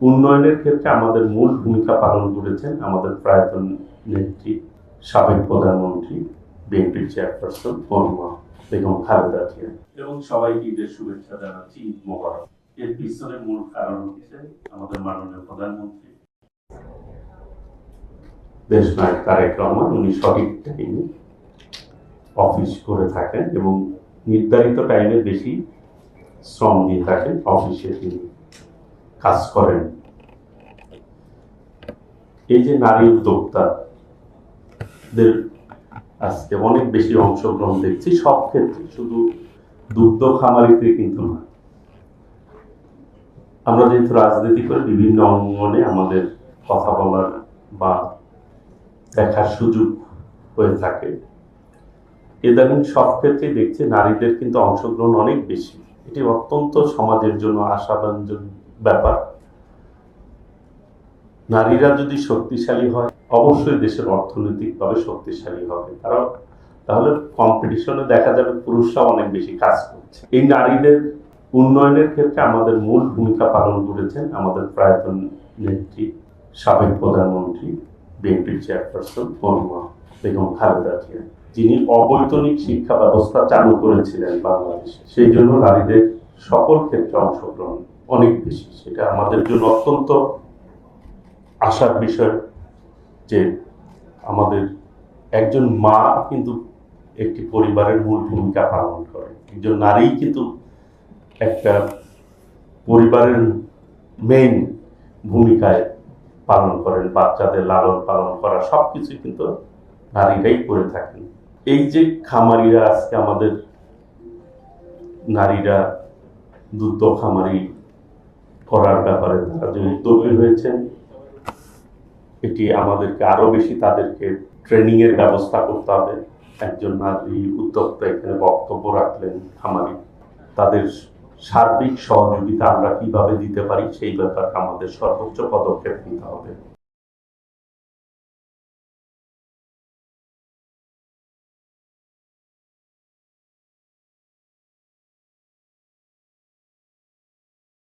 উন্নয়নের ক্ষেত্রে আমাদের মূল ভূমিকা পালন করেছেন আমাদের প্রয়াত নেত্রী, সাবেক প্রধানমন্ত্রী, বিএনপির চেয়ারপারসন মরহুমা বেগম খালেদা জিয়া। এবং সবাইকে ঈদের শুভেচ্ছা জানাচ্ছি, ঈদ মোবারক। এর পিছনে মূল কারণ হচ্ছে আমাদের মাননীয় প্রধানমন্ত্রী দেশনায়ক তারেক রহমান। উনি সঠিক টাইমে অফিস করে থাকেন এবং নির্ধারিত টাইমে বেশি শ্রম দিয়ে থাকেন, অফিসে তিনি কাজ করেন। এই যে নারী উদ্যোক্তাদের আজকে অনেক বেশি অংশগ্রহণ দেখছি সব ক্ষেত্রে, শুধু দুগ্ধ খামারিতে কিন্তু না। আমরা যেহেতু রাজনীতি করে বিভিন্ন অঙ্গনে আমাদের কথা বলার বা দেখার সুযোগ হয়ে থাকে, ইদানিং সব ক্ষেত্রে দেখছি নারীদের কিন্তু অংশগ্রহণ অনেক বেশি। এটি অত্যন্ত সমাজের জন্য আশাব্যঞ্জক ব্যাপার। নারীরা যদি শক্তিশালী হয়, অবশ্যই দেশের অর্থনৈতিকভাবে শক্তিশালী হবে। কারণ তাহলে কম্পিটিশনে দেখা যাবে পুরুষরা অনেক বেশি কাজ করছে। এই নারীদের উন্নয়নের ক্ষেত্রে আমাদের মূল ভূমিকা পালন করেছেন আমাদের প্রয়াত নেত্রী, সাবেক প্রধানমন্ত্রী, বিএনপির চেয়ারপারসন মরহুমা বেগম খালেদা জিয়া, যিনি অবৈতনিক শিক্ষা ব্যবস্থা চালু করেছিলেন বাংলাদেশে। সেই জন্য নারীদের সকল ক্ষেত্রে অংশগ্রহণ অনেক বেশি। সেটা আমাদের জন্য অত্যন্ত আশার বিষয় যে আমাদের একজন মা কিন্তু একটি পরিবারের মূল ভূমিকা পালন করে। একজন নারী কিন্তু একটা পরিবারের মেইন ভূমিকায় পালন করেন। বাচ্চাদের লালন পালন করা সবকিছু কিন্তু নারীরাই করে থাকেন। এই যে খামারিরা আজকে আমাদের নারীরা দুগ্ধ খামারি করার ব্যাপারে তারা যে উদ্যোগী হয়েছেন, এটি আমাদেরকে আরো বেশি তাদেরকে ট্রেনিং এর ব্যবস্থা করতে হবে। একজন নারী উদ্যোক্তা এখানে বক্তব্য রাখলেন, খামারি, তাদের সার্বিক সহযোগিতা আমরা কিভাবে দিতে পারি সেই ব্যাপারে আমাদের সর্বোচ্চ পদক্ষেপ নিতে হবে।